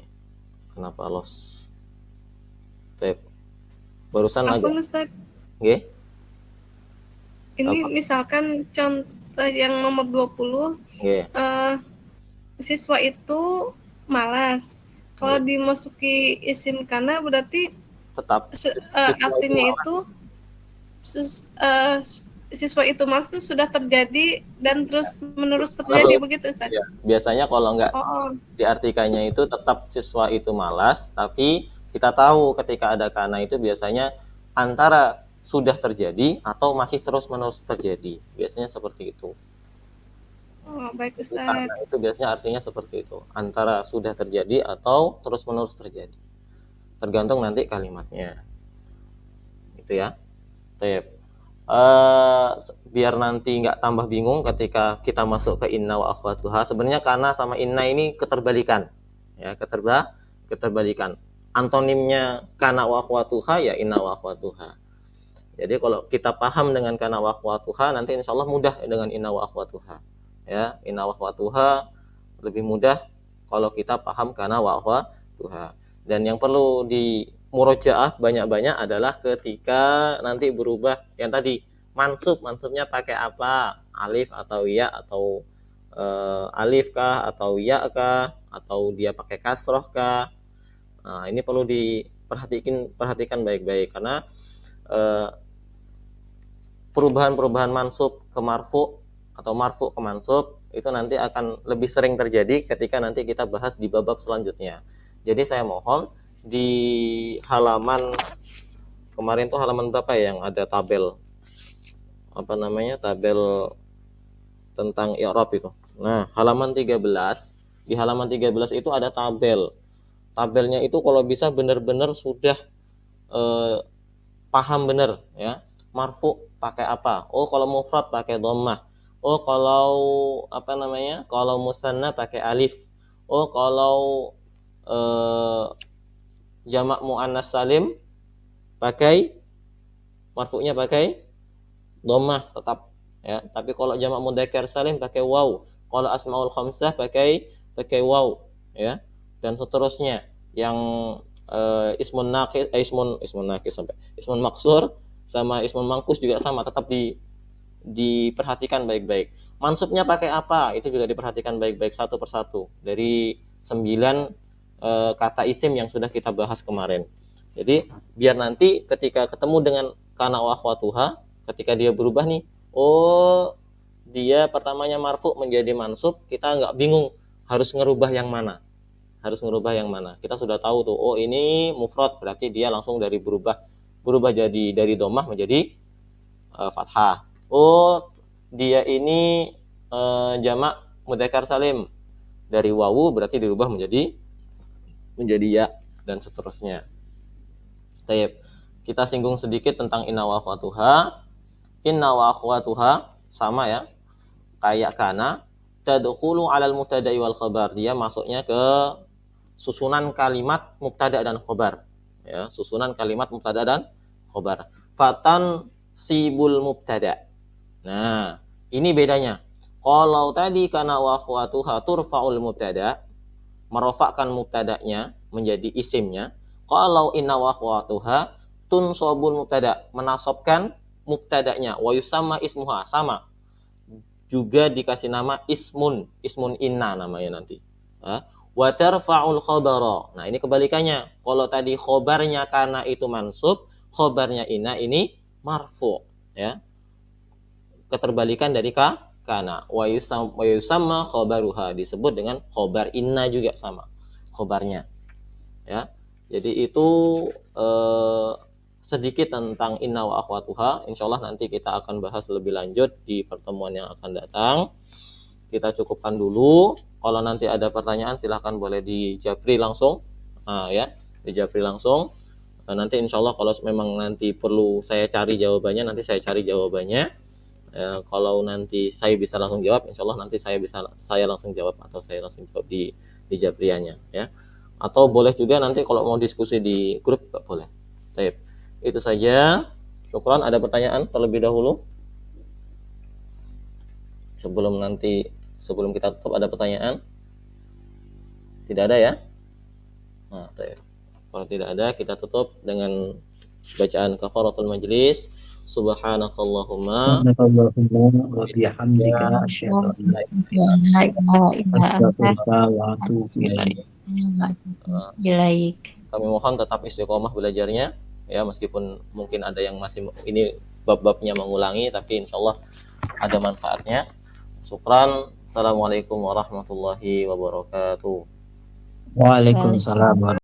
kenapa los tape barusan Apa agak Ustaz? nggih. Ini Apa? misalkan contoh yang nomor 20, Nggih. siswa itu malas. Kalau dimasuki isim kana berarti Tetap artinya itu siswa itu malas itu sudah terjadi dan terus menerus terjadi begitu Ustaz? ya, biasanya kalau nggak Oh, diartikannya itu tetap siswa itu malas, tapi kita tahu ketika ada kana itu biasanya antara sudah terjadi atau masih terus-menerus terjadi. Biasanya seperti itu. baik Ustaz. Kana itu biasanya artinya seperti itu. Antara sudah terjadi atau terus-menerus terjadi. Tergantung nanti kalimatnya. Itu ya. Tep. Biar nanti nggak tambah bingung ketika kita masuk ke inna wa akhwatuha, sebenarnya kana sama inna ini keterbalikan. Ya, keterbalikan. Antonimnya kana wa akhwatuha ya inna wa akhwatuha. Jadi kalau kita paham dengan kana wa akhwatuha, nanti insya Allah mudah dengan inna wa akhwatuha. Ya, inna wa akhwatuha lebih mudah kalau kita paham kana wa akhwatuha. Dan yang perlu di murojaah banyak-banyak adalah ketika nanti berubah yang tadi mansubnya pakai apa? Alif atau ya atau alif kah atau ya kah atau dia pakai kasroh kah? Nah, ini perlu perhatikan baik-baik karena perubahan-perubahan mansub ke marfu atau marfu ke mansub itu nanti akan lebih sering terjadi ketika nanti kita bahas di bab selanjutnya. Jadi saya mohon di halaman kemarin tuh halaman berapa ya yang ada tabel tabel tentang i'rab itu. Nah, halaman 13, di halaman 13 itu ada tabel. Tabelnya itu kalau bisa benar-benar sudah paham benar ya. Marfu pakai apa? Oh, kalau mufrad pakai dhammah. Oh, kalau kalau musanna pakai alif. Oh, kalau jamak muannas salim pakai marfu'nya pakai dhammah tetap ya. Tapi kalau jamak mudzakkar salim pakai waw. Kalau asmaul khamsah pakai waw ya. Dan seterusnya yang ismun naqis sampai ismun maksur sama ismun mangkus juga sama, tetap diperhatikan baik-baik. Mansubnya pakai apa? Itu juga diperhatikan baik-baik satu persatu dari 9 kata isim yang sudah kita bahas kemarin. Jadi biar nanti ketika ketemu dengan kana wa akhwatuha, ketika dia berubah nih, oh dia pertamanya marfu menjadi mansub, kita nggak bingung harus ngerubah yang mana. Kita sudah tahu tuh, oh ini mufrad, berarti dia langsung dari berubah jadi dari dhammah menjadi fathah. Oh, dia ini jamak mudzakkar salim, dari wawu berarti dirubah menjadi ya, dan seterusnya. Baik, kita singgung sedikit tentang inna wa akhwatuha. Inna wa akhwatuha sama ya, kayak kana, tadkhulu 'alal mubtada'i wal khabar. Dia masuknya ke susunan kalimat mubtada dan khobar ya, susunan kalimat mubtada dan khobar. Fatan sibul mubtada. Nah, ini bedanya. Kalau tadi kana wa akhwatuha turfa'ul mubtada, merofakkan mubtadanya menjadi isimnya. Kalau inna wa akhwatuha tunsabul mubtada, menasabkan mubtadanya, wa yusamma ismuha, sama juga dikasih nama ismun inna namanya nanti. Wa tarfa'ul khabara. Nah, ini kebalikannya. Kalau tadi khobarnya kana itu mansub, khobarnya inna ini marfu ya. Keterbalikan dari kana. Wa yusamma khabaruha, disebut dengan khobar inna juga sama khobarnya ya. Jadi itu sedikit tentang inna wa akhwatuha. Insyaallah nanti kita akan bahas lebih lanjut di pertemuan yang akan datang. Kita cukupkan dulu. Kalau nanti ada pertanyaan silahkan boleh dijabri langsung. Ya, dijabri langsung. Nanti insya Allah kalau memang nanti perlu saya cari jawabannya, nanti saya cari jawabannya. Kalau nanti saya bisa langsung jawab, insya Allah nanti saya langsung jawab, atau saya langsung jawab di jabriannya ya. Atau boleh juga nanti kalau mau diskusi di grup juga boleh. Baik. Itu saja. Syukran. Ada pertanyaan terlebih dahulu? Sebelum kita tutup, ada pertanyaan? Tidak ada ya? Nah, kalau tidak ada, kita tutup dengan bacaan kafaratul majlis. Subhanakallahumma wa bihamdika asyhadu an la ilaha wa atubu ilaik. Kami mohon tetap istiqomah belajarnya ya, meskipun mungkin ada yang masih ini bab-babnya mengulangi, tapi insyaallah ada manfaatnya. Syukran. Assalamualaikum warahmatullahi wabarakatuh. Waalaikumsalam.